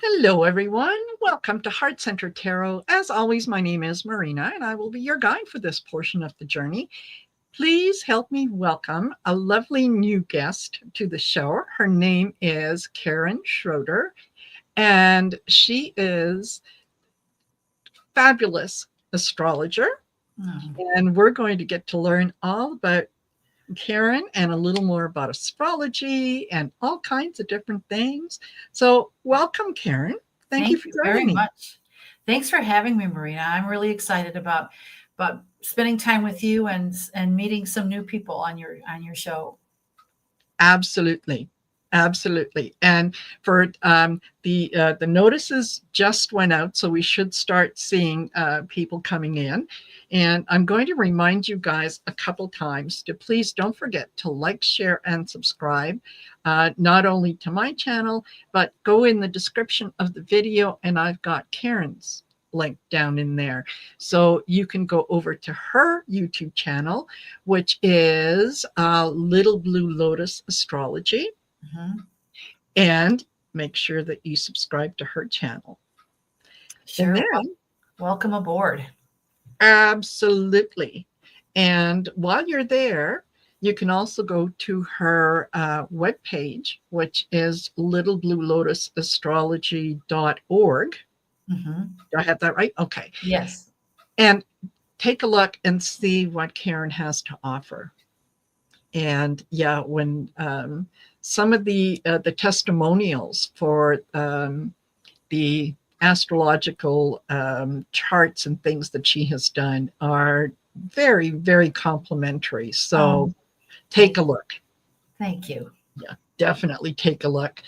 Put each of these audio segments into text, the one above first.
Hello, everyone. Welcome to Heart Center Tarot. As always, my name is Marina, and I will be your guide for this portion of the journey. Please help me welcome a lovely new guest to the show. Her name is Karin Schroeder, and she is fabulous astrologer. And we're going to get to learn all about Karin and a little more about astrology and all kinds of different things. So welcome, Karin. Thank you for joining me. Much. Thanks for having me, Marina. I'm really excited about spending time with you and meeting some new people on your show. Absolutely. Absolutely. And for the notices just went out, so we should start seeing people coming in. And I'm going to remind you guys a couple times to please don't forget to like, share, and subscribe, not only to my channel, but go in the description of the video, and I've got Karin's link down in there. So you can go over to her YouTube channel, which is Little Blue Lotus Astrology. And make sure that you subscribe to her channel. Sure. Then, welcome aboard. Absolutely. And while you're there, you can also go to her webpage, which is littlebluelotusastrology.org. Do I have that right? Okay. Yes. And take a look and see what Karin has to offer. And yeah, when some of the testimonials for the astrological charts and things that she has done are very, very complimentary. So take a look. Thank you. Yeah, definitely take a look.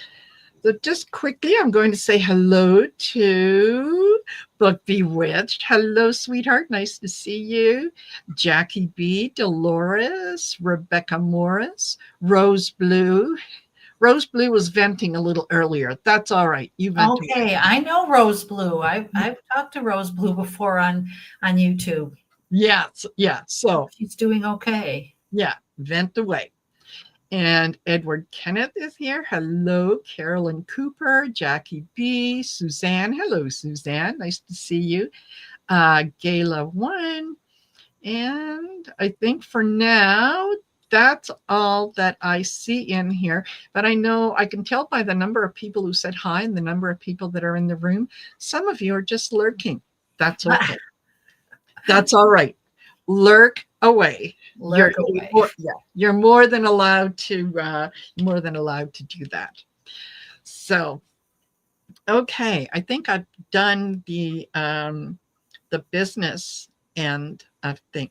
So just quickly, I'm going to say hello to Book Bewitched. Hello, sweetheart. Nice to see you. Jackie B, Dolores, Rebecca Morris, Rose Blue. Rose Blue was venting a little earlier. That's all right. You vent. Okay, I know Rose Blue. I've talked to Rose Blue before on YouTube. Yes, yeah. So she's doing okay. Yeah, vent away. And Edward Kenneth is here. Hello, Carolyn Cooper, Jackie B, Suzanne. Hello, Suzanne. Nice to see you. Gayla One. And I think for now, that's all that I see in here. But I know I can tell by the number of people who said hi and the number of people that are in the room. Some of you are just lurking. That's okay. That's all right. Lurk away. You're more than allowed to do that. So, okay, I think I've done the business end of thing.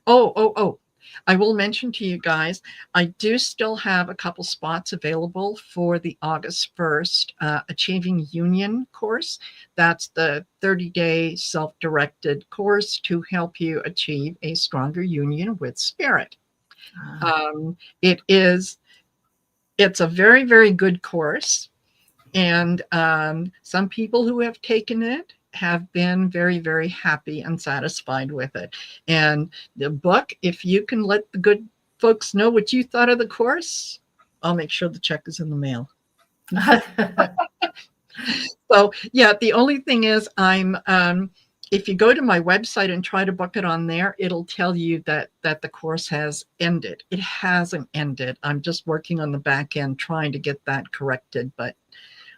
I will mention to you guys, I do still have a couple spots available for the August 1st Achieving Union course. That's the 30-day self-directed course to help you achieve a stronger union with spirit. It's a very, very good course. And some people who have taken it have been very, very happy and satisfied with it. And the book, if you can let the good folks know what you thought of the course, I'll make sure the check is in the mail. So yeah, the only thing is if you go to my website and try to book it on there, it'll tell you that the course has ended. It hasn't ended. I'm just working on the back end trying to get that corrected, but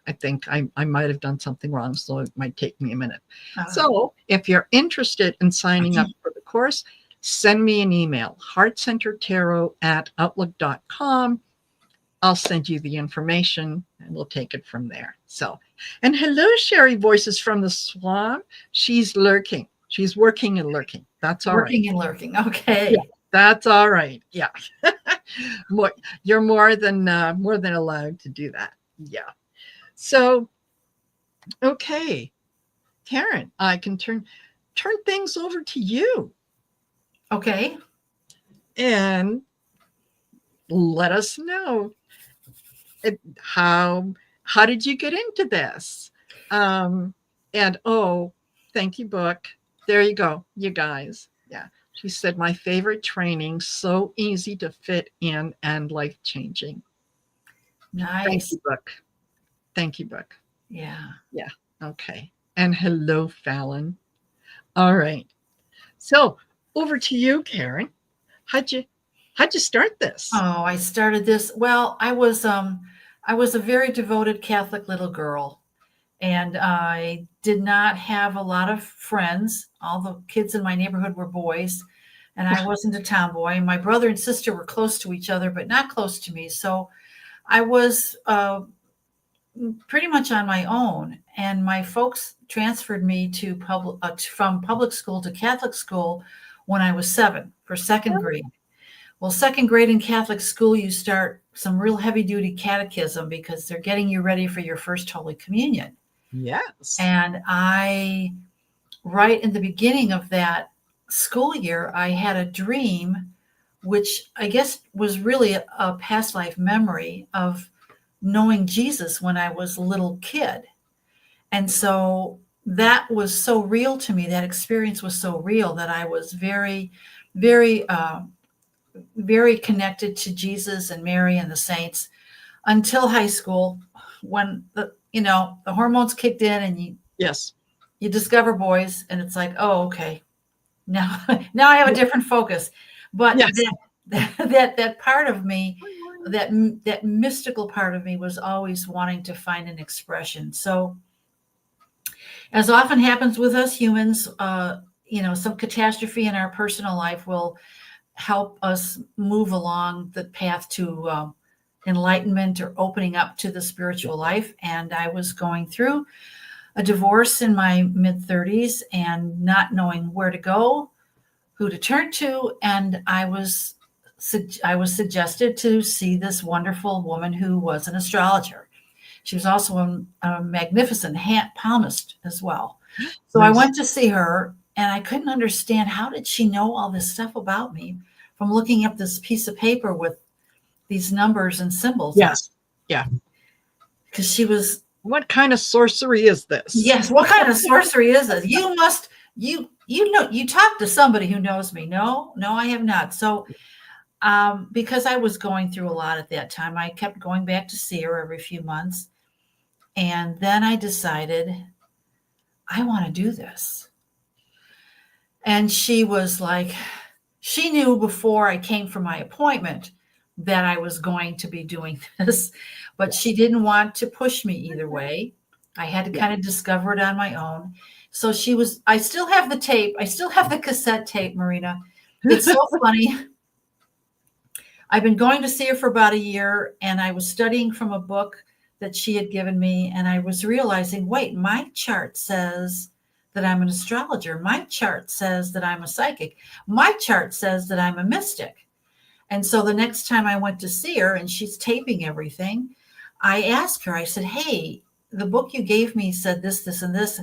I think I might have done something wrong, so it might take me a minute. So if you're interested in signing up for the course, send me an email, heartcentertarot@outlook.com. I'll send you the information and we'll take it from there. So, and hello, Sherry Voices from the Swamp. She's lurking. She's working and lurking. That's all right. Working and lurking. Okay. Yeah, that's all right. Yeah. You're more than allowed to do that. Yeah. So, okay, Karin, I can turn things over to you. Okay. And let us know how did you get into this? And thank you, book. There you go, you guys. Yeah. She said, my favorite training, so easy to fit in and life-changing. Nice. Thank you, book. Thank you, book. Yeah. Yeah. Okay. And hello, Fallon. All right. So over to you, Karin. How'd you how'd you start this? Oh, I started this. Well, I was a very devoted Catholic little girl, and I did not have a lot of friends. All the kids in my neighborhood were boys, and I wasn't a tomboy. My brother and sister were close to each other, but not close to me. So I was pretty much on my own. And my folks transferred me to from public school to Catholic school when I was 7 for second grade. Well, second grade in Catholic school, you start some real heavy duty catechism because they're getting you ready for your first Holy Communion. Yes. And right in the beginning of that school year, I had a dream, which I guess was really a past life memory of knowing Jesus when I was a little kid. And so that was so real to me. That experience was so real that I was very, very, very connected to Jesus and Mary and the saints until high school, when the hormones kicked in and Yes. you discover boys, and it's like, oh, okay, now now I have a different focus. But Yes. that part of me, that mystical part of me, was always wanting to find an expression. So, as often happens with us humans, some catastrophe in our personal life will help us move along the path to enlightenment or opening up to the spiritual life. And I was going through a divorce in my mid-30s and not knowing where to go, who to turn to, and I was suggested to see this wonderful woman who was an astrologer. She was also a magnificent palmist as well. So I Nice. went to see her, and I couldn't understand, how did she know all this stuff about me from looking up this piece of paper with these numbers and symbols on it? Yes. Yeah. Because she was, What kind of sorcery is this? yes, what kind of sorcery is this? You talk to somebody who knows me. No, I have not. So because I was going through a lot at that time, I kept going back to see her every few months. And then I decided, I want to do this. And she was like, she knew before I came for my appointment that I was going to be doing this, but she didn't want to push me either way. I had to kind of discover it on my own. So I still have the tape. I still have the cassette tape, Marina. It's so funny. I've been going to see her for about a year, and I was studying from a book that she had given me, and I was realizing, wait, my chart says that I'm an astrologer. My chart says that I'm a psychic. My chart says that I'm a mystic. And so the next time I went to see her and she's taping everything, I asked her, I said, hey, the book you gave me said this, this, and this.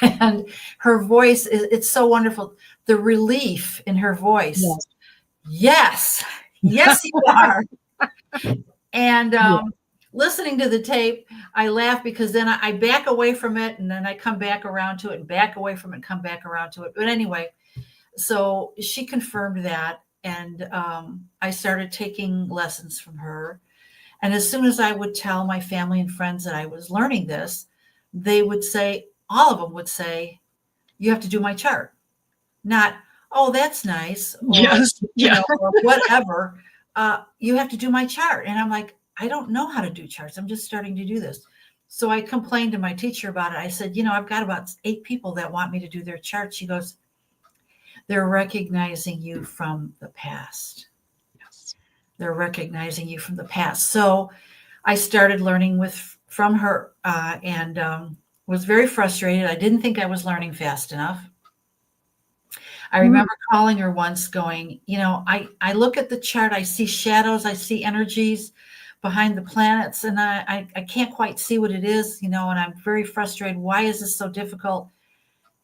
And her voice, it's so wonderful. The relief in her voice. Yes, yes, you are. And listening to the tape, I laugh because then I back away from it, and then I come back around to it, and back away from it, and come back around to it. But anyway, so she confirmed that, and I started taking lessons from her. And as soon as I would tell my family and friends that I was learning this, they would say, all of them would say, you have to do my chart. Not, oh, that's nice. Or, Yes. Yeah. or whatever. You have to do my chart. And I'm like, I don't know how to do charts. I'm just starting to do this. So I complained to my teacher about it. I said, I've got about 8 people that want me to do their chart. She goes, they're recognizing you from the past. Yes. They're recognizing you from the past. So I started learning from her and was very frustrated. I didn't think I was learning fast enough. I remember calling her once going, I look at the chart, I see shadows, I see energies behind the planets, and I can't quite see what it is, and I'm very frustrated. Why is this so difficult?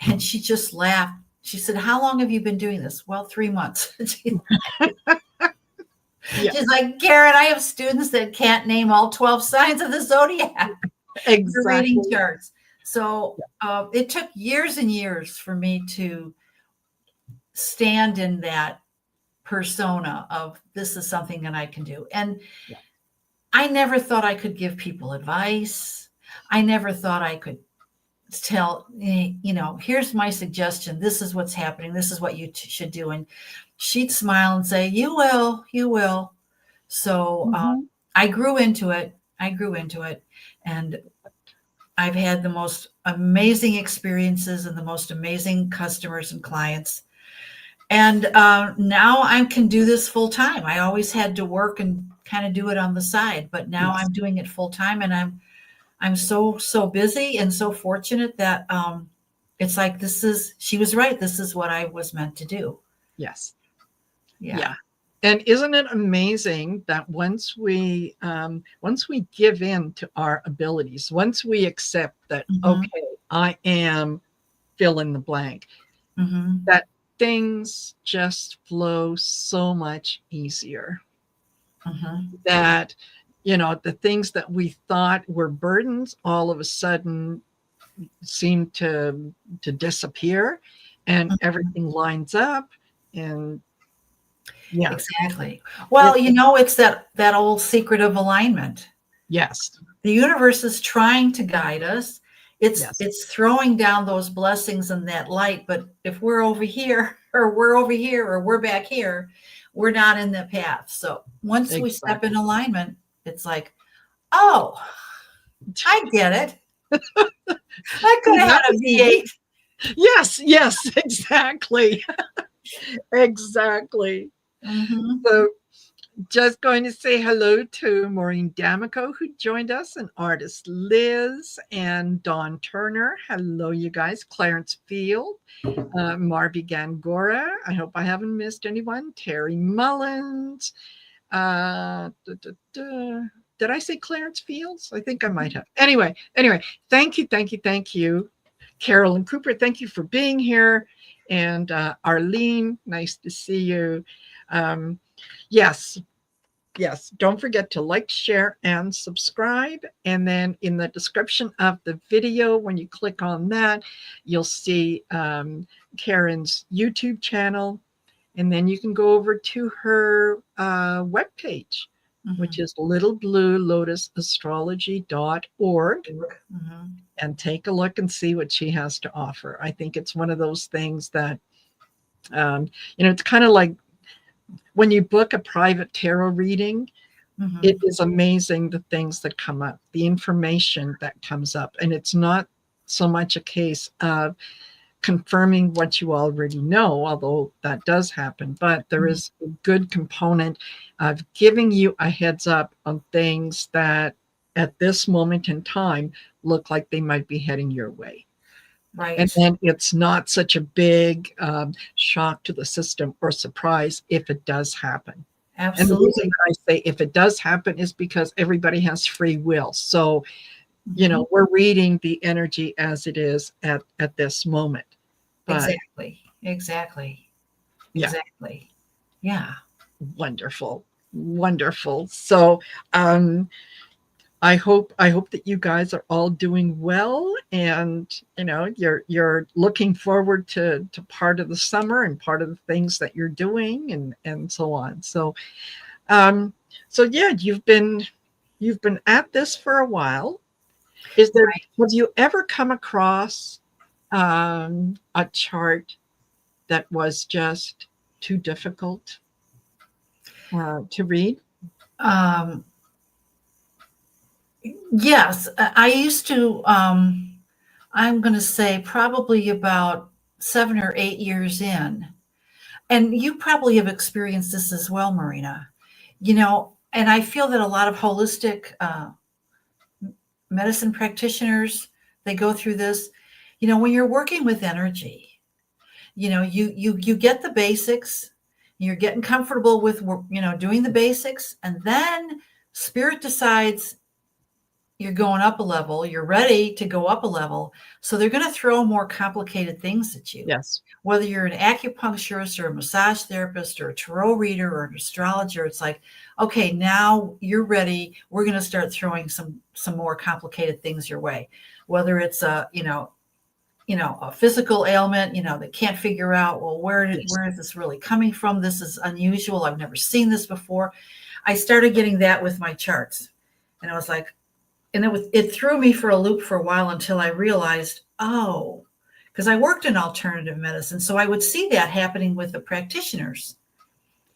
And she just laughed. She said, how long have you been doing this? Well, 3 months. She's like, Karin, I have students that can't name all 12 signs of the zodiac. Exactly. Reading charts. So it took years and years for me to stand in that persona of, this is something that I can do. And I never thought I could give people advice. I never thought I could tell, here's my suggestion. This is what's happening. This is what you should do. And she'd smile and say, you will, you will. So Mhm. I grew into it. And I've had the most amazing experiences and the most amazing customers and clients. And now I can do this full time. I always had to work and kind of do it on the side, but now Yes. I'm doing it full time, and I'm so busy and so fortunate that it's like she was right. This is what I was meant to do. Yes. Yeah. Yeah. And isn't it amazing that once we give in to our abilities, once we accept that, Mm-hmm. okay, I am fill in the blank, Mm-hmm. that things just flow so much easier. Mm-hmm. That, the things that we thought were burdens all of a sudden seem to disappear, and everything lines up. And yeah, Exactly. Well, it, it's that old secret of alignment. yes, The universe is trying to guide us. It's yes, it's throwing down those blessings and that light, but if we're over here or we're over here or we're back here, we're not in the path. So once we step in exactly. alignment, it's like, oh, I get it. I could Oh, have that had a was easy. V8. Yes, yes, exactly. Exactly. Mm-hmm. So just going to say hello to Maureen D'Amico, who joined us, and artist Liz and Dawn Turner. Hello, you guys. Clarence Field, Marby Gangora. I hope I haven't missed anyone. Terry Mullins. Uh, duh, duh, duh. Did I say Clarence Fields? I think I might have. Anyway, thank you, thank you, thank you. Carolyn Cooper, thank you for being here. And Arlene, nice to see you. Um, yes, yes, don't forget to like, share, and subscribe. And then in the description of the video, when you click on that, you'll see Karin's YouTube channel. And then you can go over to her webpage, which Mm-hmm. is littlebluelotusastrology.org, Mm-hmm. and take a look and see what she has to offer. I think it's one of those things that, it's kind of like when you book a private tarot reading, it Mm-hmm. is amazing the things that come up, the information that comes up. And it's not so much a case of confirming what you already know, although that does happen, but there is a good component of giving you a heads up on things that at this moment in time look like they might be heading your way. And Right. then it's not such a big shock to the system or surprise if it does happen. And the reason Absolutely. that I say if it does happen is because everybody has free will. So, Mm-hmm. we're reading the energy as it is at this moment. But Exactly. Exactly. yeah, Exactly. Yeah. wonderful. Wonderful. So, um, I hope that you guys are all doing well, and you're looking forward to part of the summer and part of the things that you're doing, and so on. Um yeah, you've been at this for a while. Have you ever come across a chart that was just too difficult to read? Um, yes, I used to. I'm going to say probably about 7 or 8 years in, and you probably have experienced this as well, Marina. And I feel that a lot of holistic medicine practitioners, they go through this. When you're working with energy, you get the basics, you're getting comfortable with doing the basics, and then spirit decides you're going up a level, you're ready to go up a level, so they're going to throw more complicated things at you. Yes. Whether you're an acupuncturist or a massage therapist or a tarot reader or an astrologer, it's like, okay, now you're ready, we're going to start throwing some more complicated things your way. Whether it's a physical ailment, that can't figure out, well, where Yes. is this really coming from? This is unusual. I've never seen this before. I started getting that with my charts. And I was like, and it threw me for a loop for a while until I realized oh, because I worked in alternative medicine. So I would see that happening with the practitioners.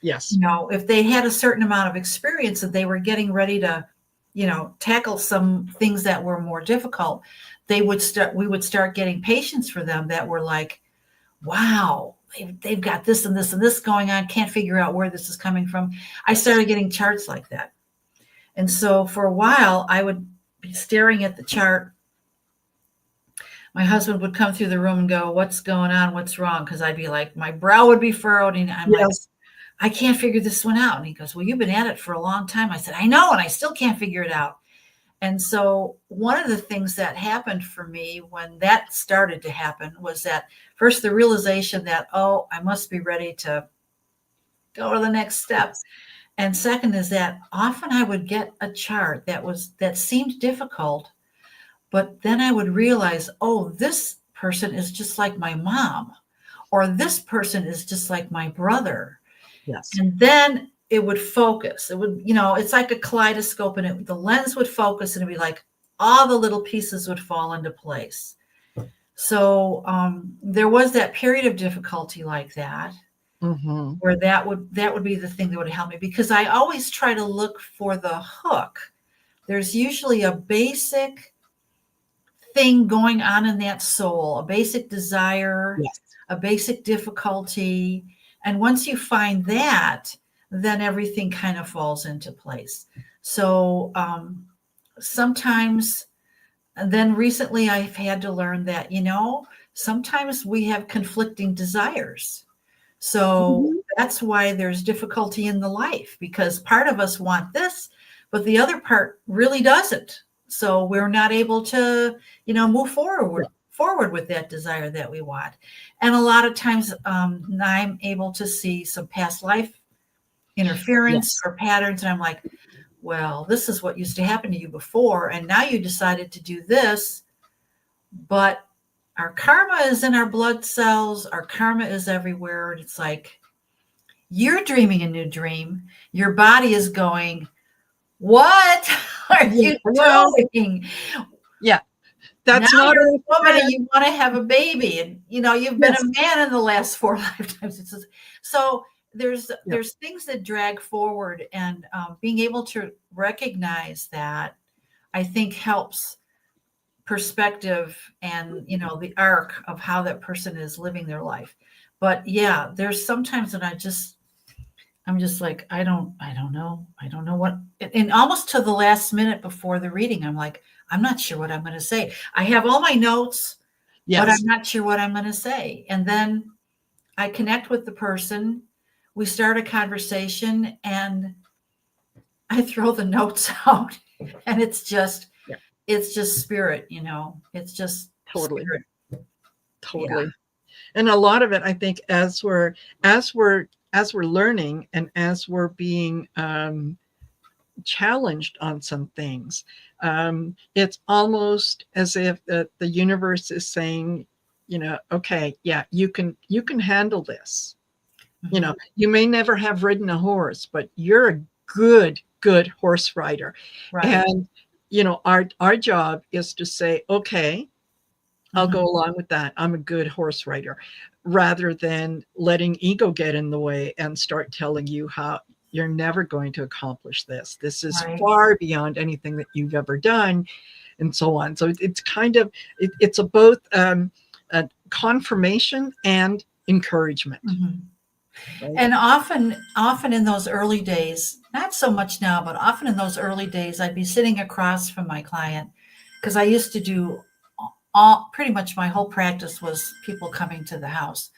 Yes. You know, if they had a certain amount of experience that they were getting ready to, you know, tackle some things that were more difficult, we would start getting patients for them that were like, wow, they've got this and this and this going on. Can't figure out where this is coming from. I started getting charts like that. And so for a while, I would be staring at the chart. My husband would come through the room and go, what's going on? What's wrong? Because I'd be like, my brow would be furrowed. And I'm like, Yes. I can't figure this one out. And he goes, well, you've been at it for a long time. I said, I know, and I still can't figure it out. And so one of the things that happened for me when that started to happen was that first the realization that, oh, I must be ready to go to the next step. And second is that often I would get a chart that seemed difficult, but then I would realize, oh, this person is just like my mom, or this person is just like my brother. Yes. And then it would focus. It would, you know, it's like a kaleidoscope, and the lens would focus, and it'd be like all the little pieces would fall into place. So there was that period of difficulty like that, where that would be the thing that would help me, because I always try to look for the hook. There's usually a basic thing going on in that soul, a basic desire, Yes. a basic difficulty. And once you find that, then everything kind of falls into place. So sometimes, and then recently I've had to learn that, you know, sometimes we have conflicting desires. So that's why there's difficulty in the life, because part of us want this, but the other part really doesn't. So we're not able to, you know, move forward with that desire that we want. And a lot of times I'm able to see some past life interference or patterns. And I'm like, well, this is what used to happen to you before. And now you decided to do this, but our karma is in our blood cells. Our karma is everywhere. And it's like, you're dreaming a new dream. Your body is going, what are you doing? Yeah. That's now not you're a a woman and you want to have a baby, and you know you've been Yes. a man in the last 4 lifetimes. So there's things that drag forward, and being able to recognize that, I think, helps perspective and, you know, the arc of how that person is living their life. But yeah, there's sometimes that I'm just like, I don't know what, and almost to the last minute before the reading, I'm like, I'm not sure what I'm going to say. I have all my notes, but I'm not sure what I'm going to say. And then I connect with the person, we start a conversation, and I throw the notes out, and it's just spirit, you know, it's just Totally. spirit. Totally. Yeah. And a lot of it, I think, as we're learning and as we're being challenged on some things, it's almost as if the universe is saying, you know, okay, yeah, you can handle this. You know, you may never have ridden a horse, but you're a good horse rider. Right. And you know, our job is to say, okay, I'll go along with that. I'm a good horse rider, rather than letting ego get in the way and start telling you how you're never going to accomplish this. This is far beyond anything that you've ever done, and so on. So it's kind of, it's a both a confirmation and encouragement. Right? And often in those early days, not so much now, but often in those early days, I'd be sitting across from my client, because I used to do pretty much my whole practice was people coming to the house.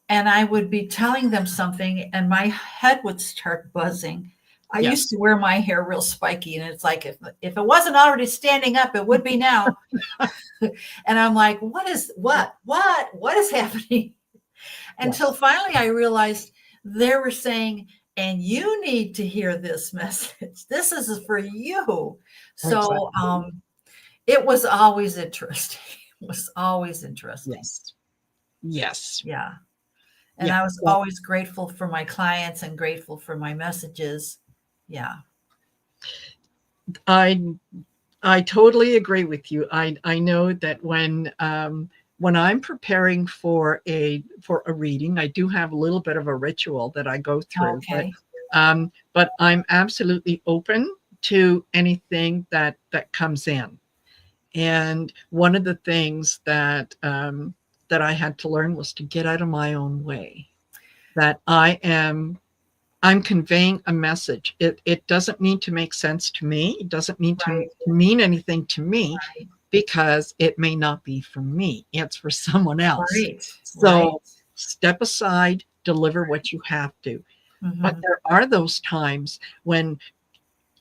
And I would be telling them something and my head would start buzzing. I used to wear my hair real spiky, and it's like, if it wasn't already standing up, it would be now. And I'm like, what is happening? Until finally I realized they were saying, and you need to hear this message. This is for you. So it was always interesting. It was always interesting. Yes. Yeah. And I was always grateful for my clients and grateful for my messages. Yeah. I I totally agree with you. I know that when I'm preparing for a reading, I do have a little bit of a ritual that I go through, Okay. but I'm absolutely open to anything that comes in. And one of the things that I had to learn was to get out of my own way. That I'm conveying a message. It doesn't need to make sense to me. It doesn't need to Right. mean anything to me Right. because it may not be for me. It's for someone else. Right. Right. So step aside, deliver what you have to. But Hmm. there are those times when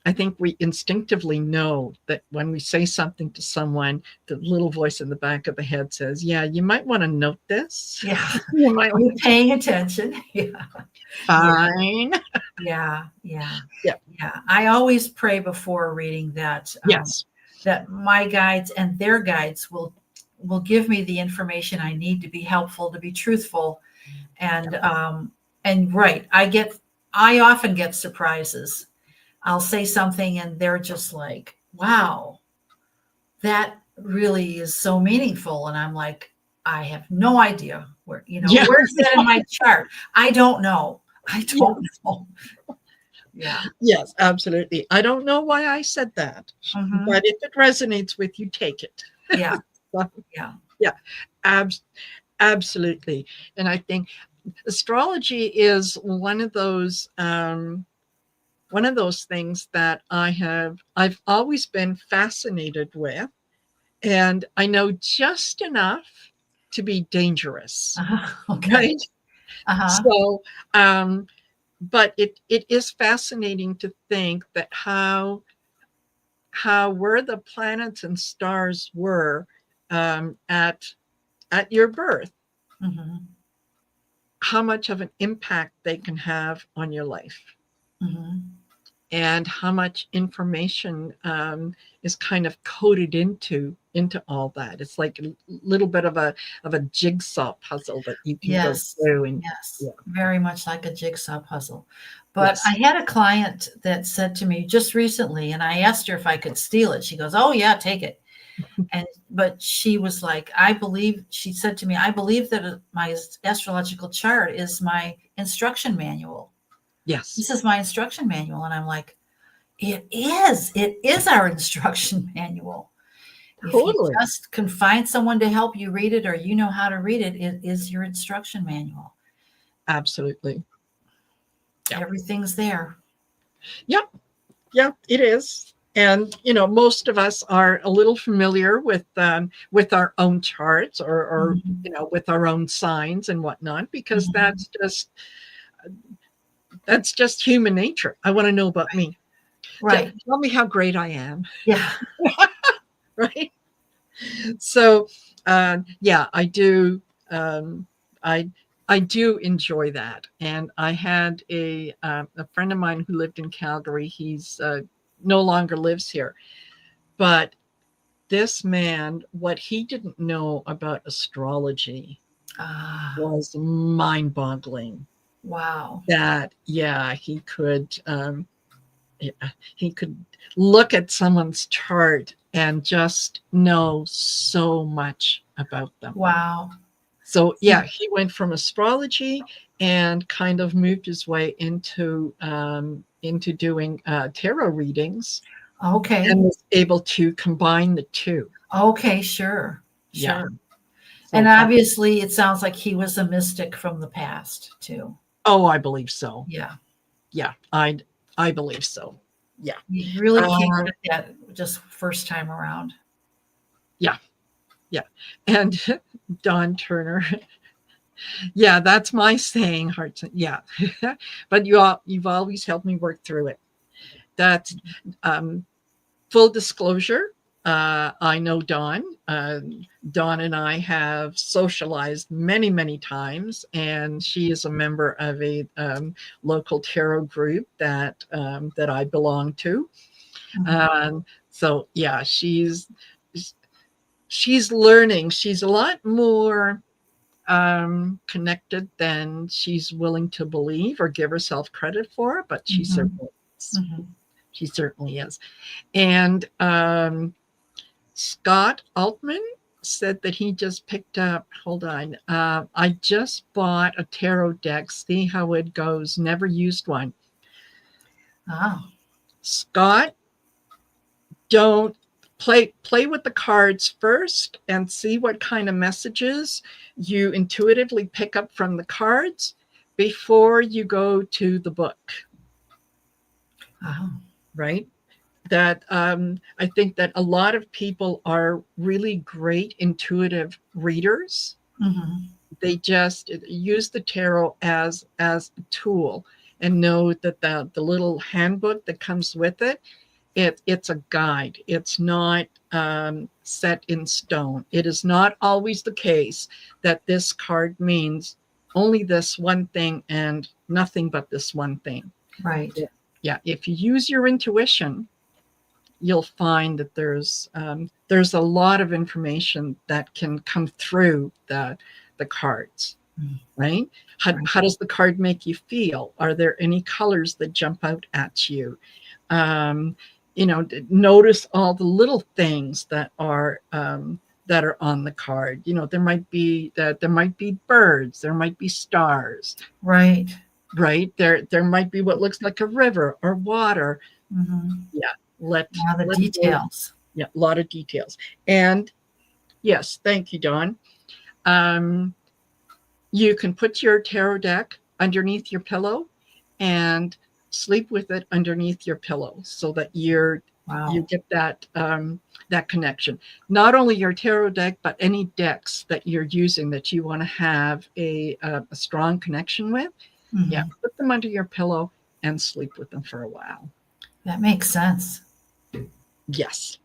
I think we instinctively know that when we say something to someone, the little voice in the back of the head says, yeah, you might want to note this. Yeah. You might Are want you to paying attention? Yeah. Yeah. fine. Yeah. Yeah. Yeah. Yeah. I always pray before a reading that Yes. that my guides and their guides will give me the information I need to be helpful, to be truthful, and right. I often get surprises. I'll say something and they're just like, wow, that really is so meaningful. And I'm like, I have no idea Yeah. where's that in my chart? I don't know. I don't Yes. know. Yeah. Yes, absolutely. I don't know why I said that, Hmm. but if it resonates with you, take it. Yeah. So, Yeah. yeah, abs- absolutely. And I think astrology is one of those things that I've always been fascinated with, and I know just enough to be dangerous, Okay. right? Uh-huh. So, um, but it is fascinating to think that how where the planets and stars were at your birth, Hmm. how much of an impact they can have on your life, Hmm. and how much information is kind of coded into all that. It's like a little bit of a jigsaw puzzle that you can go Yes. through. And Yes. yeah, Very much like a jigsaw puzzle. But I yes, had a client that said to me just recently, and I asked her if I could steal it. She goes, "Oh yeah, take it." But she was like, she said to me, "I believe that my astrological chart is my instruction manual. yes, This is my instruction manual." And I'm like, "It is. It is our instruction manual. If you totally, just can find someone to help you read it or you know how to read it, it is your instruction manual. absolutely, yeah, Everything's there." yeah, yeah, it is. And most of us are a little familiar with our own charts, or Mhm. with our own signs and whatnot, because Mhm. that's just human nature. I want to know about me. Right. Tell me how great I am, Yeah. right? So, yeah, I do. I I do enjoy that. And I had a friend of mine who lived in Calgary. He's no longer lives here, but this man, what he didn't know about astrology Ah, was mind-boggling. wow. That yeah, yeah, he could look at someone's chart and just know so much about them. Wow. So yeah, he went from astrology and kind of moved his way into doing tarot readings, Okay. and was able to combine the two. Okay, sure. Yeah. Sure. And So obviously, it sounds like he was a mystic from the past too. oh, I believe so. Yeah. Yeah, I believe so. Yeah. You really can't Uh, get that just first time around. yeah. Yeah. And Don Turner. Yeah, that's my saying, hearts. Yeah. But you've always helped me work through it. That's um, full disclosure. I know Dawn. Dawn and I have socialized many, many times, and she is a member of a local tarot group that I belong to. Mhm. So yeah, she's learning. She's a lot more connected than she's willing to believe or give herself credit for, but she Mhm. certainly is. Mhm. She certainly is. And Scott Altman said that he just picked up, hold on, I just bought a tarot deck, see how it goes, never used one. Oh. Scott, don't play with the cards first and see what kind of messages you intuitively pick up from the cards before you go to the book. Oh. Right? That I think that a lot of people are really great intuitive readers. Mm-hmm. They just use the tarot as a tool and know that the little handbook that comes with it, it's a guide. It's not set in stone. It is not always the case that this card means only this one thing and nothing but this one thing. Right. Yeah. If you use your intuition, you'll find that there's a lot of information that can come through the cards, right? How does the card make you feel? Are there any colors that jump out at you? Notice all the little things that are on the card. There might be birds, there might be stars, right? There might be what looks like a river or water. Mm-hmm. Yeah. The details. Yeah, a lot of details. And yes, thank you, Dawn. You can put your tarot deck underneath your pillow and sleep with it underneath your pillow so that you get that connection. Not only your tarot deck, but any decks that you're using that you want to have a strong connection with. Mm-hmm. Yeah, put them under your pillow and sleep with them for a while. That makes sense. Yes.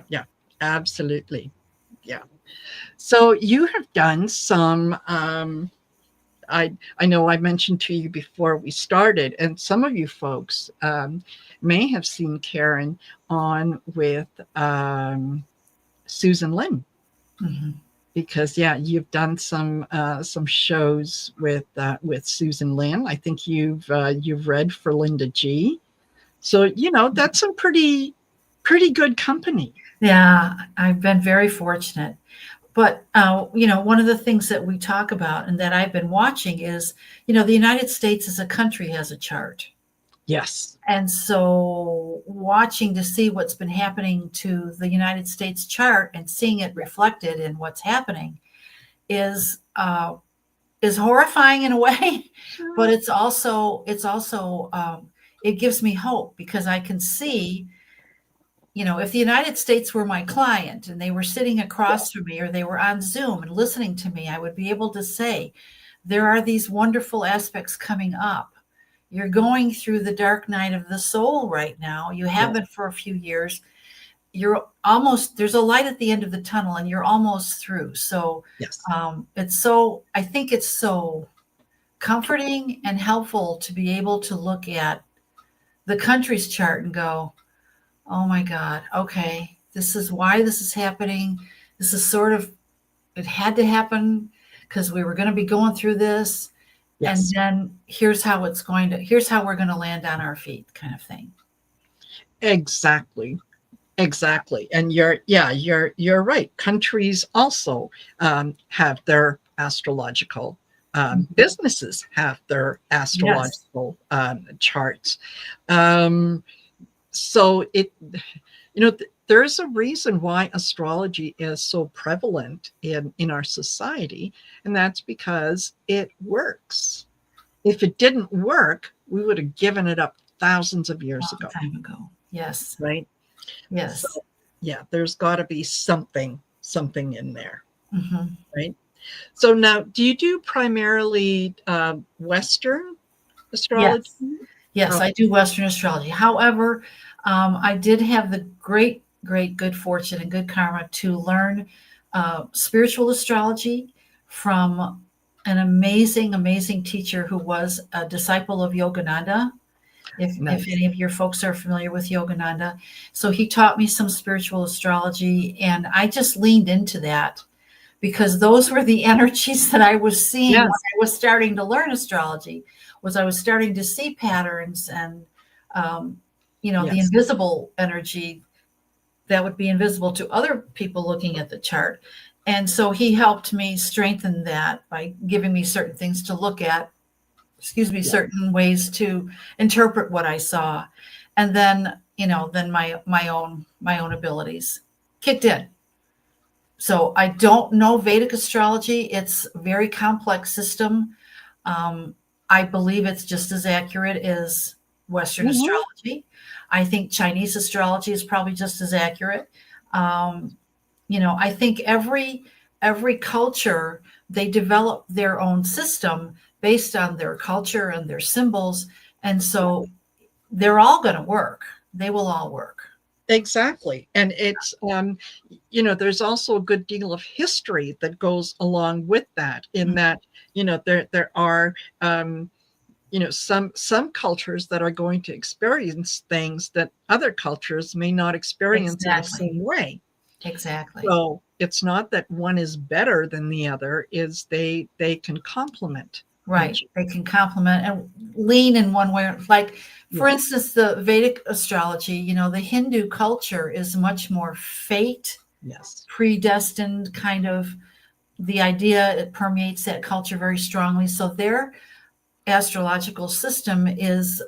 Yeah, absolutely. Yeah. So you have done some, I know I mentioned to you before we started, and some of you folks may have seen Karin on with Susan Lynn. Mm-hmm. Because you've done some shows with Susan Lynn. I think you've read for Linda G. So that's some pretty good company. Yeah, I've been very fortunate. But, one of the things that we talk about and that I've been watching is, the United States as a country has a chart. Yes. And so watching to see what's been happening to the United States chart and seeing it reflected in what's happening is horrifying in a way, but it's also it gives me hope because I can see, if the United States were my client and they were sitting across from me or they were on Zoom and listening to me, I would be able to say, there are these wonderful aspects coming up. You're going through the dark night of the soul right now. You have been for a few years. You're almost, there's a light at the end of the tunnel and you're almost through. So I think it's so comforting and helpful to be able to look at the country's chart and go, oh my God, okay, this is why this is happening. This is it had to happen because we were going to be going through this. Yes. And then here's how we're going to land on our feet kind of thing. Exactly. And you're right. Countries also have their astrological businesses have their astrological charts. So there's a reason why astrology is so prevalent in our society, and that's because it works. If it didn't work, we would have given it up thousands of years ago. Time ago. Yes. Right? Yes. So, there's got to be something in there. Mm-hmm. Right? So now, do you do primarily Western astrology? Yes, I do Western astrology. However, I did have the great good fortune and good karma to learn spiritual astrology from an amazing teacher who was a disciple of Yogananda. If any of your folks are familiar with Yogananda. So he taught me some spiritual astrology, and I just leaned into that because those were the energies that I was seeing when I was starting to learn astrology. I was starting to see patterns and the Yes. invisible energy that would be invisible to other people looking at the chart. And so he helped me strengthen that by giving me certain things to look at, Yeah. certain ways to interpret what I saw. And then, then my own abilities kicked in. So I don't know Vedic astrology. It's a very complex system. I believe it's just as accurate as Western Hmm. astrology. I think Chinese astrology is probably just as accurate. Um, I think every culture, they develop their own system based on their culture and their symbols, and so they're all going to work. They will all work. Exactly. And it's, there's also a good deal of history that goes along with that, in that, there are, some cultures that are going to experience things that other cultures may not experience in the Exactly. same way. Exactly. So it's not that one is better than the other, is they can complement Right. each. They can complement and lean in one way. Like, for Yes. instance, the Vedic astrology, the Hindu culture is much more fate, Yes. predestined kind of, the idea, it permeates that culture very strongly. So their astrological system is,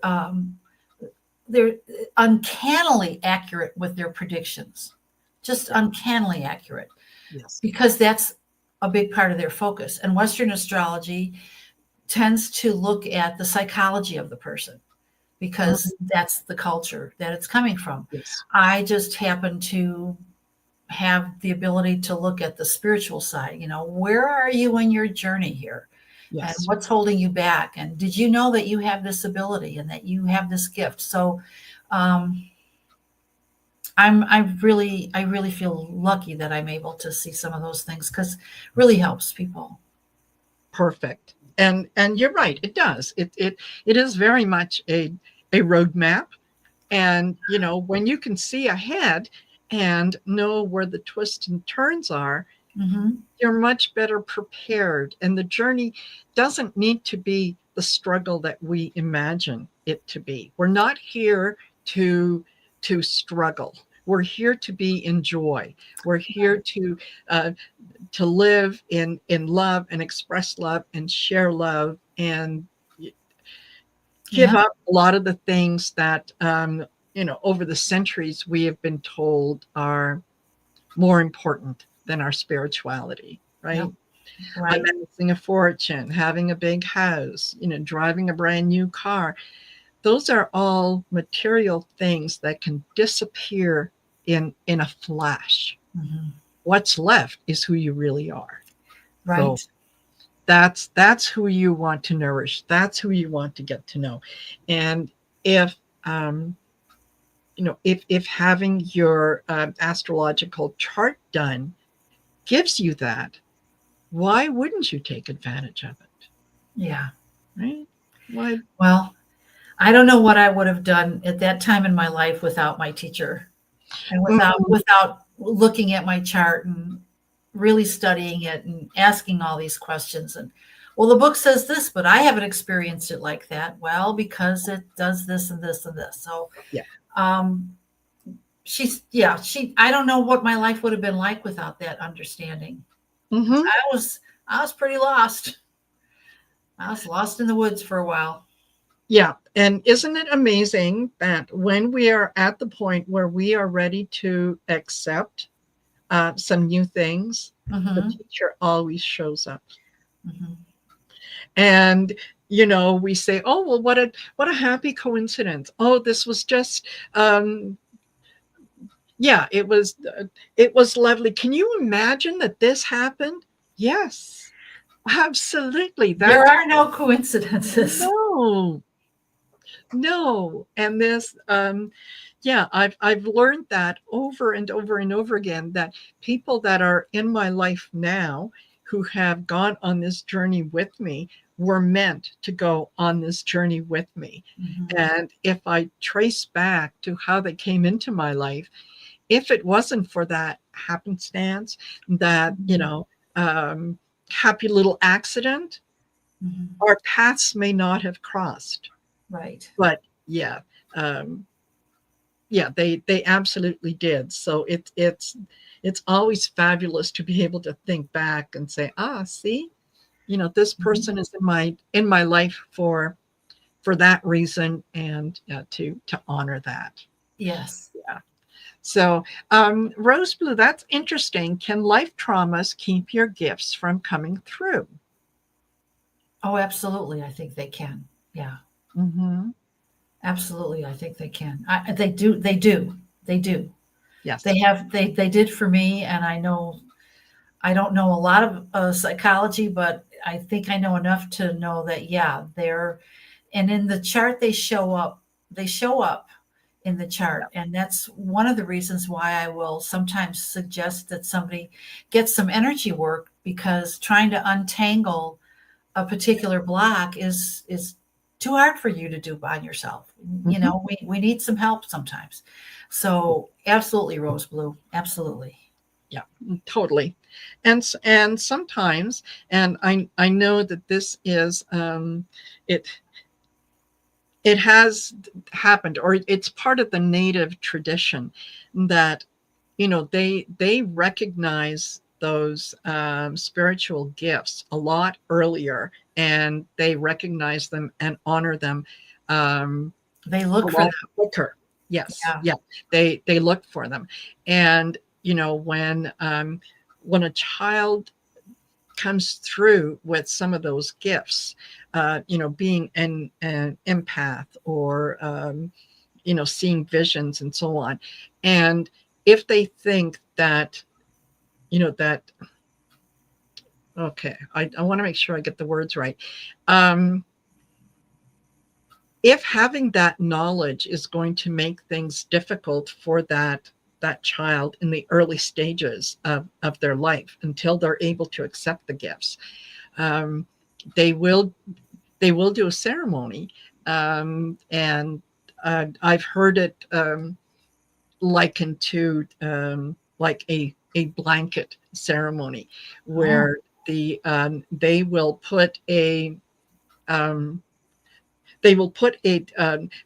they're uncannily accurate with their predictions, just Yeah. uncannily accurate, Yes. because that's a big part of their focus. And Western astrology tends to look at the psychology of the person, because Mhm. that's the culture that it's coming from. Yes. I just happen to have the ability to look at the spiritual side. Where are you in your journey here? And Yes. what's holding you back? And did you know that you have this ability and that you have this gift? So, um, I really feel lucky that I'm able to see some of those things, because it really helps people. Perfect. And you're right, it does. It is very much a roadmap. And when you can see ahead and know where the twists and turns are, Hmm. you're much better prepared. And the journey doesn't need to be the struggle that we imagine it to be. We're not here to struggle. We're here to be in joy. We're here uh, to live in love and express love and share love, and give Yeah. up a lot of the things that over the centuries we have been told are more important than our spirituality, Yep. right? Right. Amassing a fortune, having a big house, driving a brand new car. Those are all material things that can disappear in a flash. Hmm. What's left is who you really are. So Right. that's who you want to nourish. That's who you want to get to know. And if um, if having your astrological chart done gives you that, why wouldn't you take advantage of it? Yeah. Right? Why? Well, I don't know what I would have done at that time in my life without my teacher, and without Mm, without looking at my chart and really studying it and asking all these questions. And, well, the book says this, but I haven't experienced it like that. Well, because it does this and this and this. So, yeah. um, I don't know what my life would have been like without that understanding. Hmm. I was pretty lost. I was lost in the woods for a while. Yeah. And isn't it amazing that when we are at the point where we are ready to accept some new things, the Hmm. teacher always shows up. Hmm. And we say, oh well, what a happy coincidence. Oh, this was just yeah, it was lovely. Can you imagine that this happened? Yes, absolutely. There That's are no coincidences. no, no. And this yeah, I've learned that over and over and over again, that people that are in my life now who have gone on this journey with me were meant to go on this journey with me. Hmm. And if I trace back to how they came into my life, if it wasn't for that happenstance, that Hmm. happy little accident, Hmm. our paths may not have crossed. Right. But yeah, um, yeah, they absolutely did. So it's always fabulous to be able to think back and say, see, this Mhm. person is in my life for that reason, and to honor that. Yes. Yeah. So, Rose Blue, that's interesting. Can life traumas keep your gifts from coming through? Oh, absolutely. I think they can. Yeah, Mm-hmm. absolutely. I think they can. They do. They do. They do. Yes. They have. They did for me, and I know. I don't know a lot of psychology, but I think I know enough to know that yeah, they're and in the chart they show up. They show up in the chart, and that's one of the reasons why I will sometimes suggest that somebody get some energy work, because trying to untangle a particular block is too hard for you to do by yourself. You Mm-hmm. know, we need some help sometimes. So absolutely, Rose Blue, absolutely. Yeah, totally. And sometimes, and I know that this is it it has happened, or it's part of the native tradition, that they recognize those spiritual gifts a lot earlier, and they recognize them and honor them um, They a look for lot them. quicker. Yes, Yeah. yeah, they look for them. And when a child comes through with some of those gifts, being an empath, or seeing visions and so on, and if they think that that okay, I want to make sure I get the words right. um, if having that knowledge is going to make things difficult for that child in the early stages of their life, until they're able to accept the gifts, um, they will do a ceremony, and I've heard it likened to like a blanket ceremony, Oh, where they will put a um,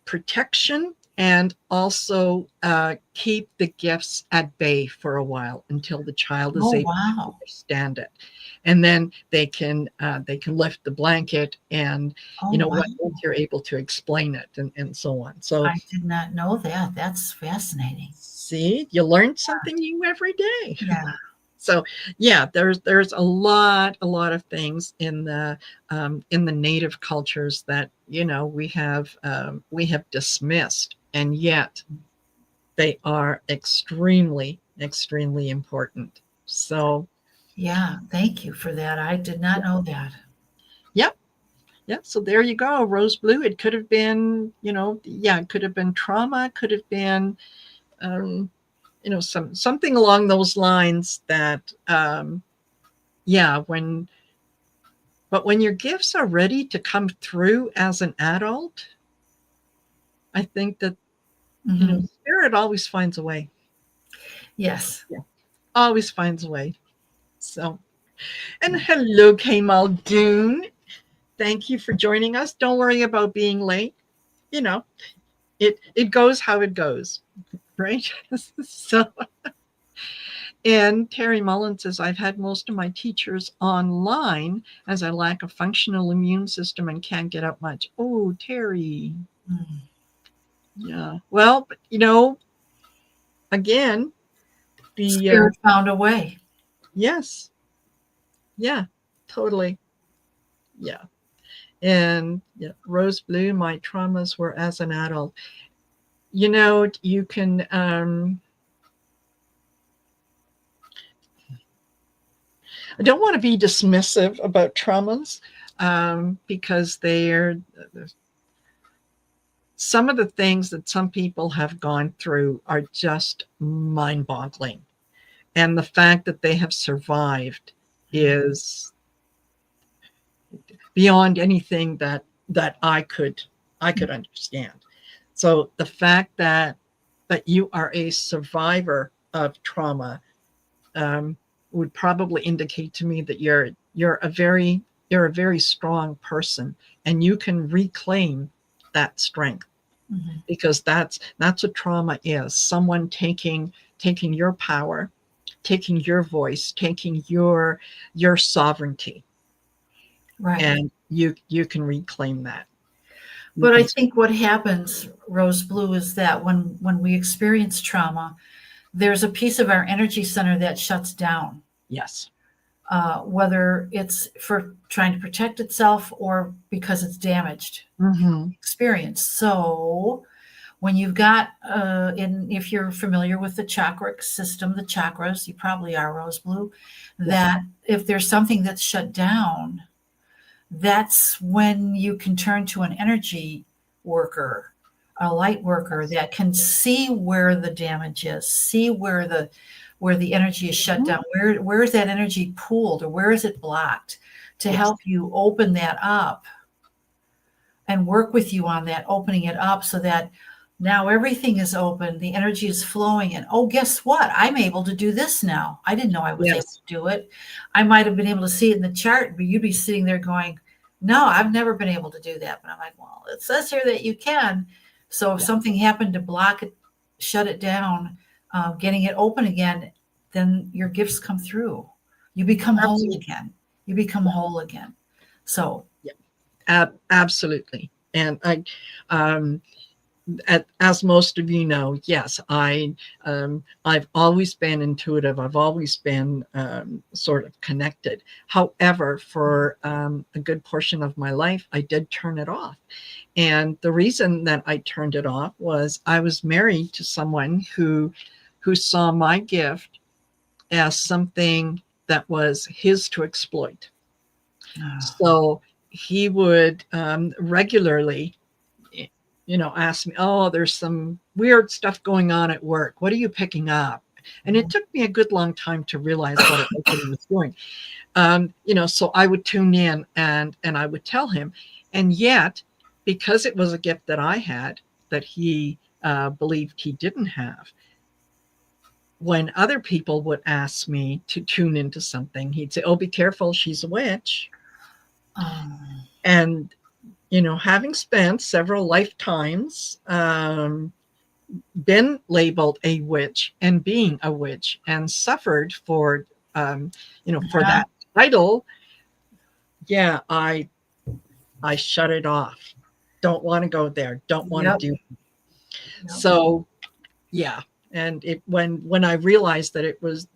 protection, and also keep the gifts at bay for a while, until the child is oh able to wow. understand it, and then they can lift the blanket, and Oh wow. once you're able to explain it, and so on. So, I did not know that. That's fascinating. see, you learn something new every day. Yeah. So, yeah, there's a lot of things in the native cultures that we have dismissed, and yet they are extremely important. So, Yeah. Thank you for that. I did not know that. yep, yep. So there you go, Rose Blue. It could have been, yeah, it could have been trauma, could have been, um, something along those lines, that, yeah, when your gifts are ready to come through as an adult, I think that, Hmm. spirit always finds a way. Yes. Yeah. Always finds a way. So, and hello, Kamal Dune. Thank you for joining us. Don't worry about being late. You know, it goes how it goes, right? So, and Terry Mullen says, I've had most of my teachers online, as I lack a functional immune system and can't get out much. Oh, Terry. Mm. Yeah. Well, but, again, the Spirit found a way. yes, yeah, totally, yeah. And yeah, Rose Blue, my traumas were as an adult. You can. I don't want to be dismissive about traumas, because they're some of the things that some people have gone through are just mind-boggling, and the fact that they have survived is beyond anything that I could understand. So the fact that you are a survivor of trauma, um, would probably indicate to me that you're a very strong person, and you can reclaim that strength. Mhm. because that's what trauma is. Someone taking your power, taking your voice, taking your sovereignty, Right. and you can reclaim that. You But I can. think what happens, Rose Blue, is that when we experience trauma, there's a piece of our energy center that shuts down, Yes. whether it's for trying to protect itself or because it's damaged Mm-hmm. experience. So when you've got, if you're familiar with the chakra system, the chakras, you probably are, Rose Blue, Yes. that if there's something that's shut down, that's when you can turn to an energy worker, a light worker Yes. that can see where the damage is, see where the energy is shut Mhm. down, where is that energy pooled or where is it blocked, to Yes. help you open that up and work with you on that, opening it up so that now everything is open, the energy is flowing, and oh, guess what? I'm able to do this now. I didn't know I was able Yes. to do it. I might have been able to see it in the chart, but you'd be sitting there going, no, I've never been able to do that. But I'm like, well, it says here that you can. So if Yeah. something happened to block it, shut it down, getting it open again, then your gifts come through. You become whole Absolutely. again. You become Yeah. whole again. So, Yeah. Absolutely. And um, as most of you know, yes, I've always been intuitive. I've always been sort of connected. However, for a good portion of my life, I did turn it off. And the reason that I turned it off was I was married to someone who saw my gift as something that was his to exploit. So he would regularly, ask me, "Oh, there's some weird stuff going on at work. What are you picking up?" And it took me a good long time to realize what it was that he was doing. So I would tune in and I would tell him, and yet, because it was a gift that I had that he believed he didn't have, when other people would ask me to tune into something, he'd say, "Oh, be careful, she's a witch." um, And having spent several lifetimes, been labeled a witch and being a witch and suffered for yeah, that title, yeah, I shut it off. Don't want to go there. Don't want to yep, do. yep. So yeah, and it when I realized that it was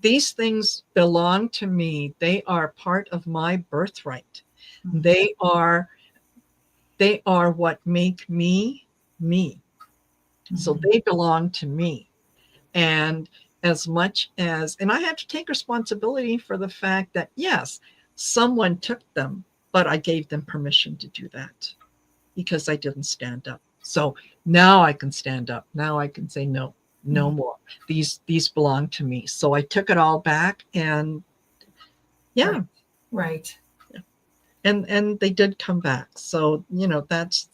these things belong to me. They are part of my birthright. Mhm. They are what make me me. So Mhm. they belong to me. And as much as, and I had to take responsibility for the fact that, yes, someone took them, but I gave them permission to do that because I didn't stand up. So now I can stand up. Now I can say, no, no Mhm. more. These belong to me. So I took it all back, and Right, yeah, right. and they did come back. So that's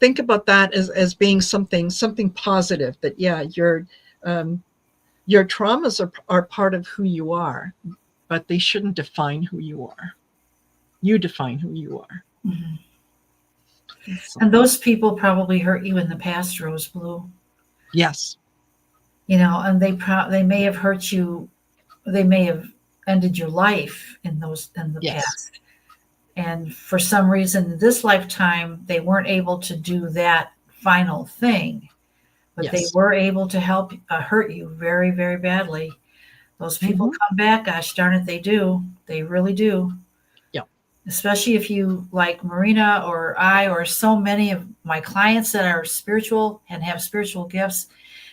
think about that as being something positive. That yeah, um, your traumas are part of who you are, but they shouldn't define who you are. You define who you are. Mhm. So And those people probably hurt you in the past, Rose Blue. yes. And they may have hurt you. They may have ended your life in the Yes. past. And for some reason, this lifetime, they weren't able to do that final thing, but they Yes. were able to help hurt you very, very badly. Those people Mm-hmm. come back. Gosh darn it, they do. They really do. Yeah. Especially if you, like Marina or I or so many of my clients that are spiritual and have spiritual gifts,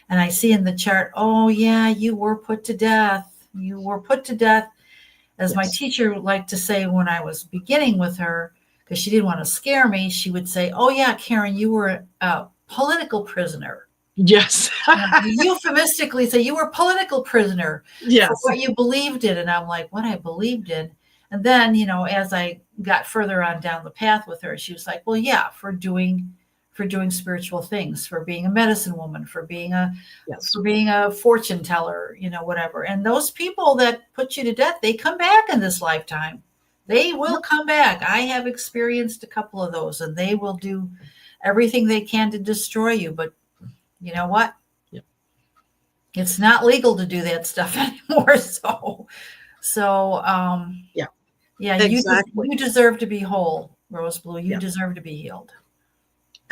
and I see in the chart, oh yeah, you were put to death. You were put to death. As my Yes. teacher liked to say when I was beginning with her, because she didn't want to scare me, she would say, oh yeah, Karin, you were a political prisoner. Yes. Euphemistically say you were a political prisoner for Yes. what you believed in. And I'm like, what I believed in. And then, as I got further on down the path with her, she was like, well, yeah, for doing spiritual things, for being a medicine woman, Yes. for being a fortune teller, whatever. And those people that put you to death, they come back in this lifetime. They will come back. I have experienced a couple of those, and they will do everything they can to destroy you. But you know what? Yep. It's not legal to do that stuff anymore. Yeah, Yeah, exactly. you deserve to be whole, Rose Blue. You Yeah, deserve to be healed.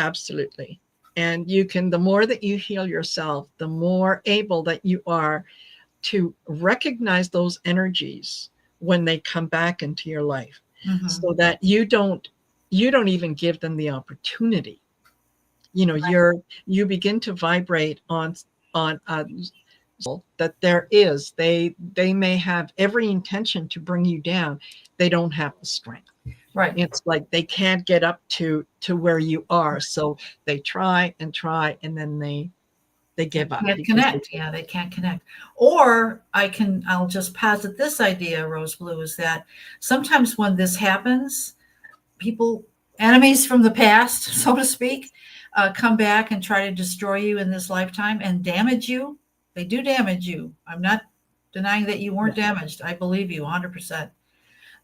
absolutely. And you can, the more that you heal yourself, the more able that you are to recognize those energies when they come back into your life, so that you don't even give them the opportunity. You begin to vibrate on a level that they may have every intention to bring you down. They don't have the strength. Right. It's like they can't get up to where you are, so they try and try, and then they give up Can't because connect. Yeah, they can't connect. Or I'll just posit this idea, Rose Blue, is that sometimes when this happens, people, enemies from the past, so to speak, come back and try to destroy you in this lifetime and damage you. They do damage you. I'm not denying that you weren't damaged. I believe you 100%.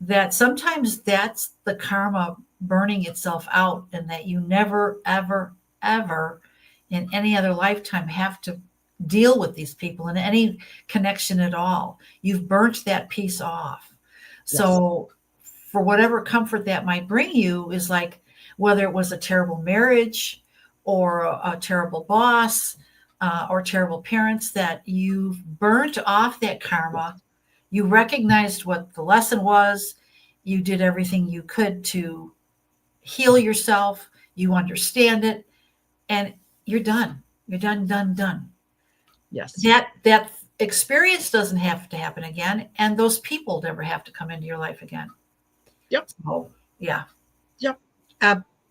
That sometimes that's the karma burning itself out, and that you never, ever, ever in any other lifetime have to deal with these people in any connection at all. You've burnt that piece off. Yes. So for whatever comfort that might bring you is like, whether it was a terrible marriage or a terrible boss or terrible parents, that you've burnt off that karma. You recognized what the lesson was. You did everything you could to heal yourself. You understand it, and you're done. You're done. Yes. That experience doesn't have to happen again, and those people never have to come into your life again. Yep. So, yeah. Yep.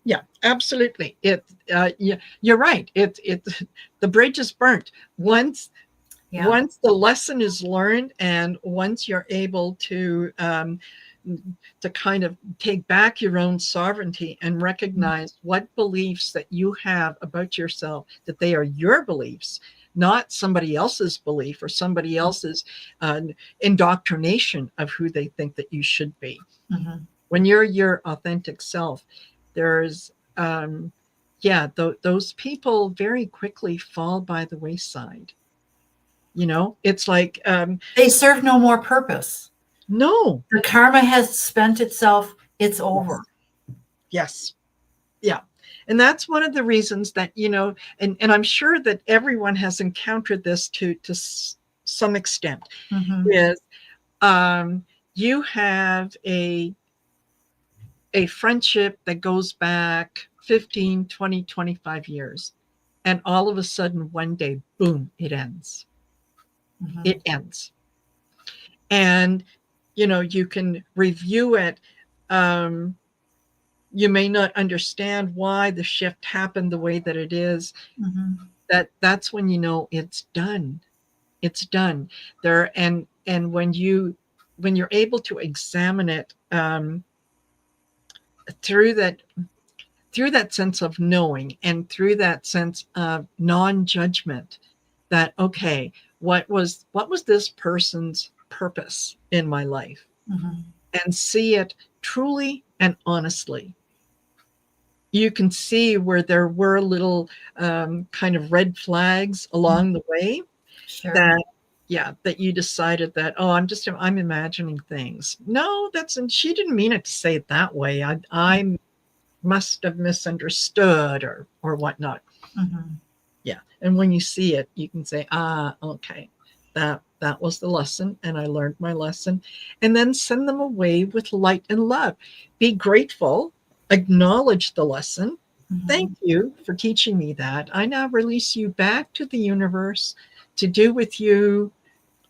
Yeah, absolutely. You're right. The bridge is burnt. Once the lesson is learned, and once you're able to kind of take back your own sovereignty and recognize what beliefs that you have about yourself, that they are your beliefs, not somebody else's belief or somebody else's indoctrination of who they think that you should be. Mm-hmm. When you're your authentic self, there's those people very quickly fall by the wayside. It's like they serve no more purpose. No. The karma has spent itself. It's over. Yes. Yeah. And that's one of the reasons that, and I'm sure that everyone has encountered this to some extent, is you have a friendship that goes back 15, 20, 25 years. And all of a sudden, one day, boom, it ends. It ends. And, you can review it. You may not understand why the shift happened the way that it is. That's when it's done. It's done. And when you're able to examine it through that sense of knowing, and through that sense of non-judgment, that okay, what was this person's purpose in my life, and see it truly and honestly, you can see where there were little kind of red flags along the way. Sure. that you decided that, oh, I'm imagining things. No, she didn't mean it to say it that way. I must have misunderstood or whatnot. Yeah. And when you see it, you can say, okay, that was the lesson, and I learned my lesson. And then send them away with light and love. Be grateful, acknowledge the lesson. Thank you for teaching me that. I now release you back to the universe to do with you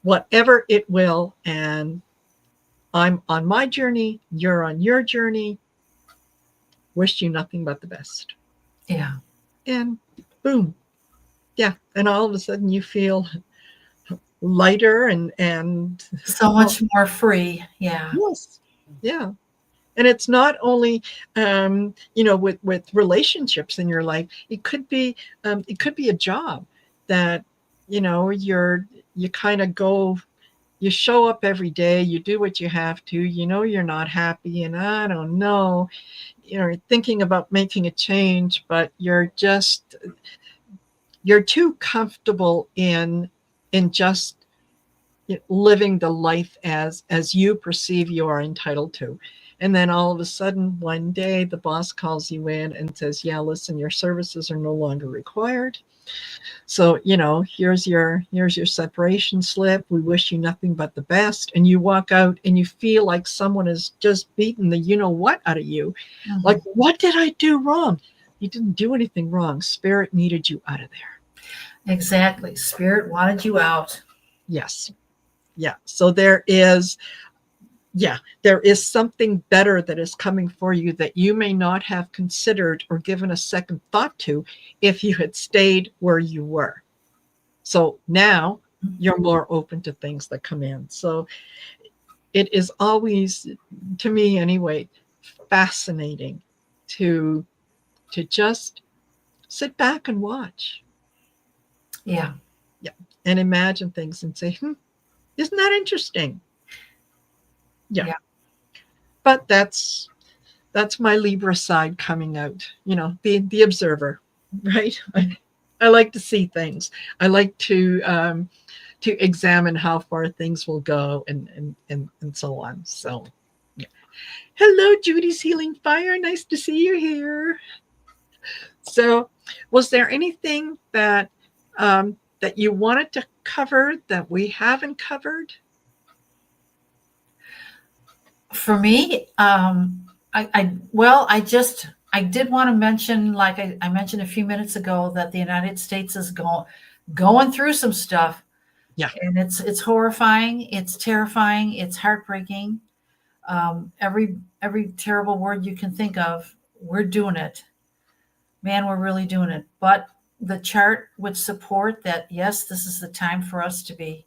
whatever it will. And I'm on my journey. You're on your journey. Wish you nothing but the best. Yeah. And boom. Yeah. And all of a sudden you feel lighter and so much more free. Yeah. Yes. Yeah. And it's not only, with relationships in your life. It could be a job that, you kind of go you show up every day, you do what you have to, you know you're not happy, and I don't know, you're thinking about making a change, but you're too comfortable in just living the life as you perceive you are entitled to. And then all of a sudden one day the boss calls you in and says, yeah, listen, your services are no longer required. So, here's your separation slip. We wish you nothing but the best. And you walk out and you feel like someone has just beaten the you know what out of you. Mhm. Like, what did I do wrong? You didn't do anything wrong. Spirit needed you out of there. Exactly. Spirit wanted you out. Yes. Yeah. So there is something better that is coming for you that you may not have considered or given a second thought to if you had stayed where you were. So now you're more open to things that come in. So it is always, to me anyway, fascinating to just sit back and watch. Yeah. Yeah. And imagine things and say, isn't that interesting? Yeah. Yeah. But that's my Libra side coming out, the observer, right? I like to see things. I like to examine how far things will go and so on. So, yeah. Hello, Judy's Healing Fire. Nice to see you here. So, was there anything that you wanted to cover that we haven't covered? For me, I did want to mention, like I mentioned a few minutes ago, that the United States is going through some stuff. Yeah. And it's horrifying, it's terrifying, it's heartbreaking. Every terrible word you can think of, we're doing it. Man, we're really doing it. But the chart would support that, yes, this is the time for us to be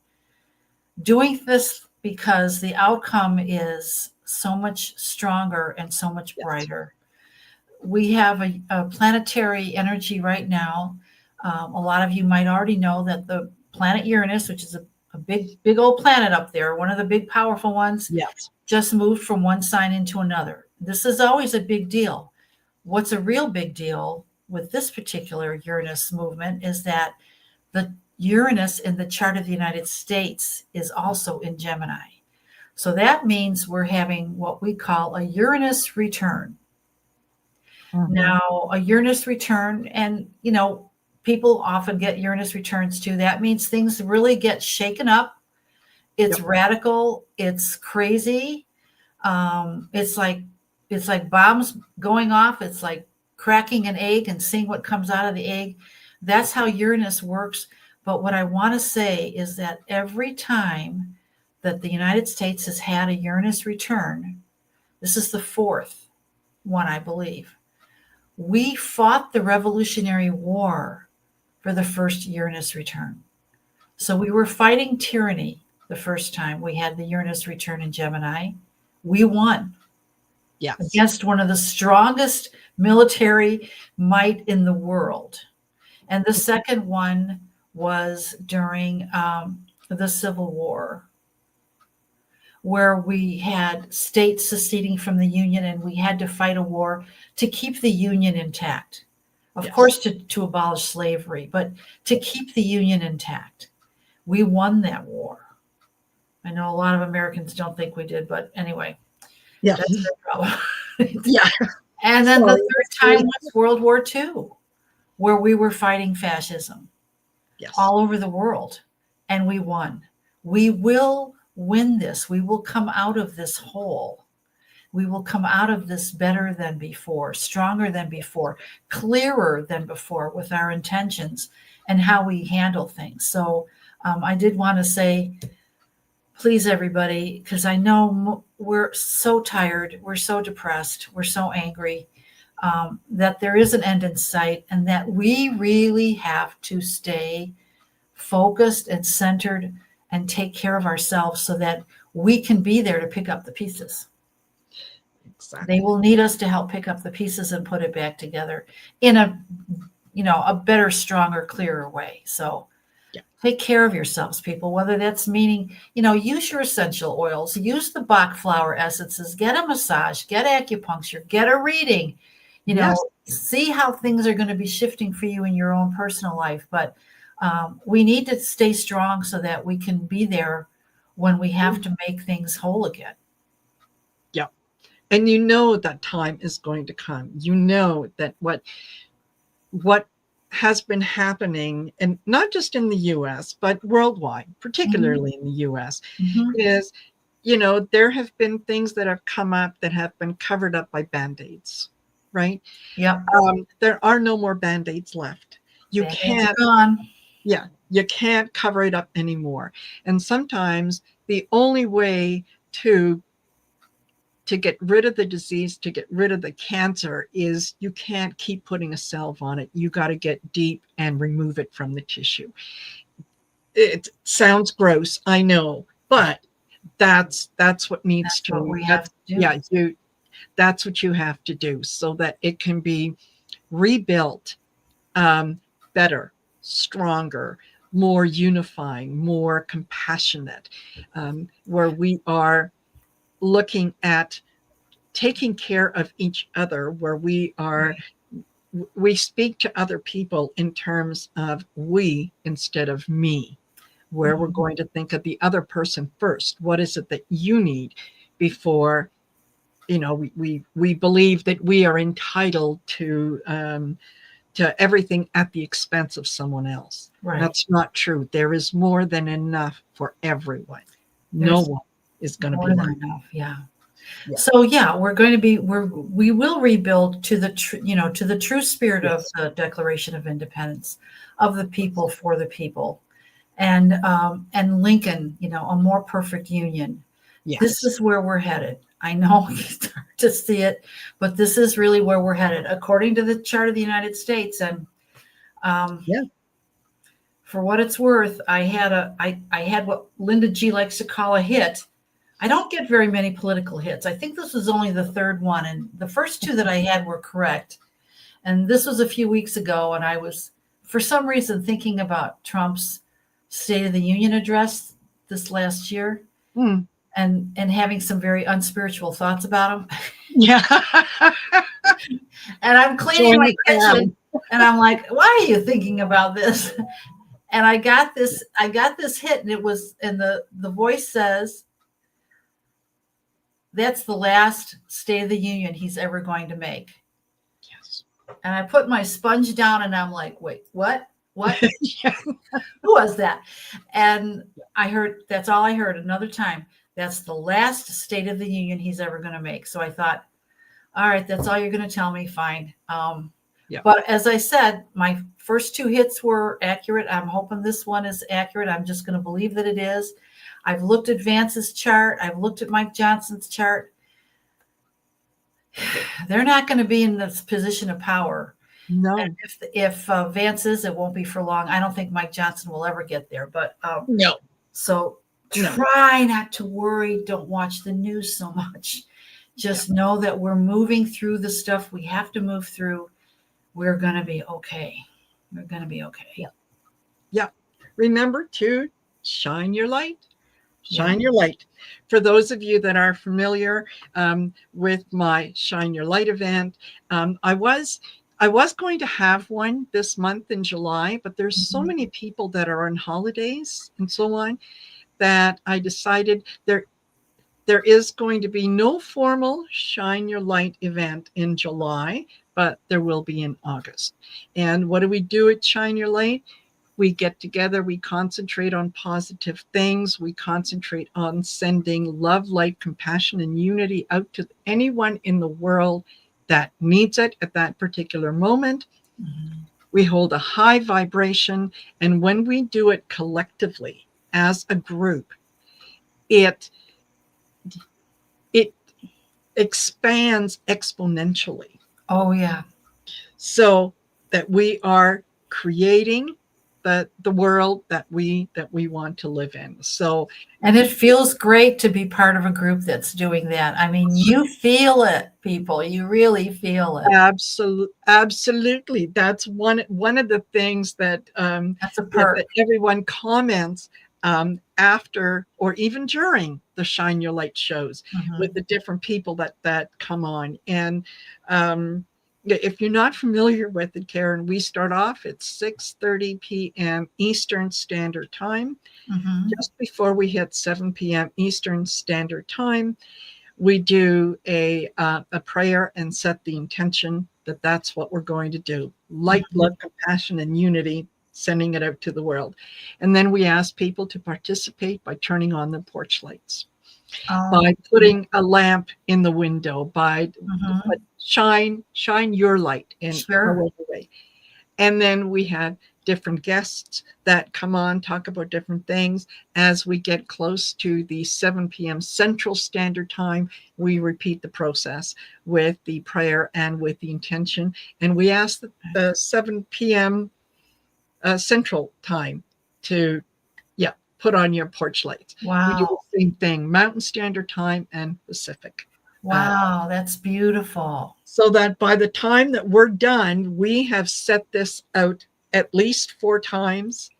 doing this, because the outcome is so much stronger and so much brighter. We have a planetary energy right now. A lot of you might already know that the planet Uranus, which is a big old planet up there, one of the big powerful ones, Yes. just moved from one sign into another. This is always a big deal. What's a real big deal with this particular Uranus movement is that the Uranus in the chart of the United States is also in Gemini. So that means we're having what we call a Uranus return. Mm-hmm. Now, a Uranus return, and people often get Uranus returns too. That means things really get shaken up. It's radical. It's crazy. It's like bombs going off. It's like cracking an egg and seeing what comes out of the egg. That's how Uranus works. But what I want to say is that every time that the United States has had a Uranus return, this is the fourth one, I believe, we fought the Revolutionary War for the first Uranus return. So we were fighting tyranny the first time we had the Uranus return in Gemini. We won. Yes. Against one of the strongest military might in the world. And the second one was during the Civil War, where we had states seceding from the Union, and we had to fight a war to keep the Union intact. Of course, to abolish slavery, but to keep the Union intact. We won that war. I know a lot of Americans don't think we did, but anyway, that's their problem. And then the third time was World War II, where we were fighting fascism all over the world, and we won. We will win this. We will come out of this hole. We will come out of this better than before, stronger than before, clearer than before with our intentions and how we handle things. So I did want to say, please, everybody, because I know we're so tired, we're so depressed, we're so angry, that there is an end in sight, and that we really have to stay focused and centered and take care of ourselves so that we can be there to pick up the pieces. Exactly. They will need us to help pick up the pieces and put it back together in a better, stronger, clearer way. So Yeah. Take care of yourselves, people, whether that's meaning, use your essential oils, use the Bach flower essences, get a massage, get acupuncture, get a reading, Yes. see how things are going to be shifting for you in your own personal life. But we need to stay strong so that we can be there when we have to make things whole again. Yeah. And that time is going to come. That what has been happening, and not just in the US, but worldwide, particularly in the US, is, there have been things that have come up that have been covered up by Band-Aids, right? Yep. There are no more Band-Aids left. You Band-Aids can't, are gone. yeah, you can't cover it up anymore. And sometimes the only way to get rid of the disease, to get rid of the cancer, is you can't keep putting a salve on it. You got to get deep and remove it from the tissue. It sounds gross, I know, but that's what needs That's what we have to do. Yeah, that's what you have to do so that it can be rebuilt, better, stronger, more unifying, more compassionate, where we are looking at taking care of each other, where we speak to other people in terms of we instead of me, where we're going to think of the other person first. What is it that you need before, we believe that we are entitled to everything at the expense of someone else. Right. That's not true. There is more than enough for everyone. No one is going to be more than enough. Yeah. Yeah. So we will rebuild to the true spirit of the Declaration of Independence, of the people for the people, and Lincoln, a more perfect union. Yes. This is where we're headed. I know it's hard to see it, but this is really where we're headed, according to the chart of the United States. And for what it's worth, I had what Linda G likes to call a hit. I don't get very many political hits. I think this was only the third one, and the first two that I had were correct. And this was a few weeks ago, and I was, for some reason, thinking about Trump's State of the Union address this last year, and having some very unspiritual thoughts about him. Yeah. And I'm cleaning my kitchen, and I'm like, why are you thinking about this? And I got this hit, and the voice says, that's the last State of the Union he's ever going to make. Yes. And I put my sponge down, and I'm like, wait, what? Who was that? And I heard, that's all I heard another time. That's the last State of the Union he's ever going to make. So I thought, all right, that's all you're going to tell me. Fine. But as I said, my first two hits were accurate. I'm hoping this one is accurate. I'm just going to believe that it is. I've looked at Vance's chart. I've looked at Mike Johnson's chart. They're not going to be in this position of power. No. And if Vance is, it won't be for long. I don't think Mike Johnson will ever get there. But no. So try not to worry. Don't watch the news so much. Just know that we're moving through the stuff we have to move through. We're going to be okay. We're going to be okay. Yeah. Remember to shine your light. Shine your light. For those of you that are familiar with my Shine Your Light event, I was going to have one this month in July, but there's so many people that are on holidays and so on that I decided there is going to be no formal Shine Your Light event in July, but there will be in August. And what do we do at Shine Your Light? We get together, we concentrate on positive things, we concentrate on sending love, light, compassion, and unity out to anyone in the world that needs it at that particular moment. We hold a high vibration, and when we do it collectively as a group, it expands exponentially. Oh, yeah. So that we are creating the world that we want to live in. So, And it feels great to be part of a group that's doing that. I mean, you feel it, people. You really feel it. absolutely, that's one of the things that That's a perk. that everyone comments after or even during the Shine Your Light shows with the different people that come on. And if you're not familiar with it, Karen, we start off at 6:30 p.m. Eastern Standard Time. Just before we hit 7 p.m. Eastern Standard Time, we do a prayer and set the intention that that's what we're going to do. Light, love, compassion, and unity, sending it out to the world. And then we ask people to participate by turning on the porch lights, by putting a lamp in the window, by shine your light in whatever way. And then we have different guests that come on, talk about different things. As we get close to the 7 p.m. Central Standard Time, we repeat the process with the prayer and with the intention. And we ask the 7 p.m. Central Time to, put on your porch lights. Wow. We do the same thing, Mountain Standard Time and Pacific. Wow, that's beautiful. So that by the time that we're done, we have set this out at least 4 times.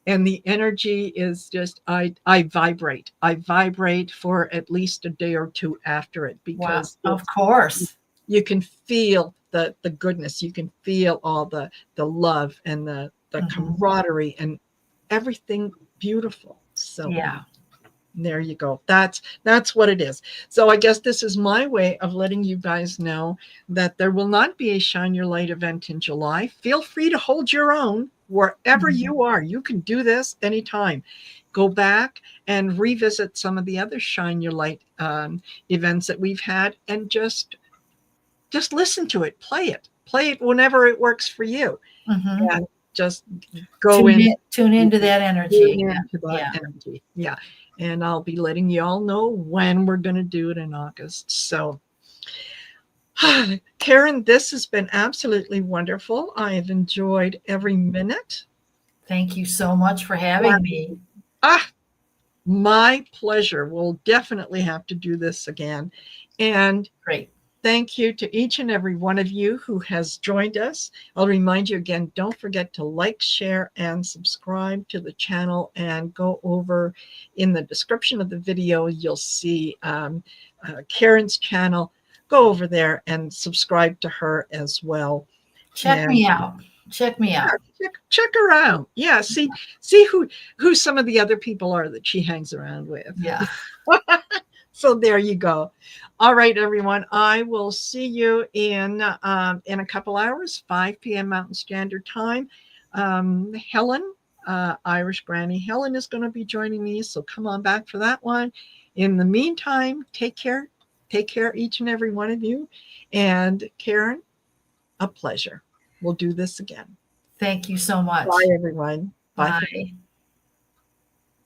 And the energy is just, I vibrate. I vibrate for at least a day or two after it, because of course you can feel the goodness. You can feel all the love and the camaraderie and everything beautiful. So there you go. That's what it is. So I guess this is my way of letting you guys know that there will not be a Shine Your Light event in July. Feel free to hold your own wherever you are. You can do this anytime. Go back and revisit some of the other Shine Your Light events that we've had, and just listen to it. Play it whenever it works for you. And just go tune into that energy. Energy. Yeah. And I'll be letting you all know when we're going to do it in August. So, Karen, this has been absolutely wonderful. I have enjoyed every minute. Thank you so much for having me. My pleasure. We'll definitely have to do this again. And great. Thank you to each and every one of you who has joined us. I'll remind you again, don't forget to like, share, and subscribe to the channel, and go over in the description of the video. You'll see Karen's channel. Go over there and subscribe to her as well. Check me out. Check around. Yeah. See who some of the other people are that she hangs around with. Yeah. So there you go. All right, everyone. I will see you in a couple hours, 5 p.m. Mountain Standard Time. Helen, Irish Granny Helen, is going to be joining me, so come on back for that one. In the meantime, take care. Take care, each and every one of you. And Karen, a pleasure. We'll do this again. Thank you so much. Bye, everyone. Bye.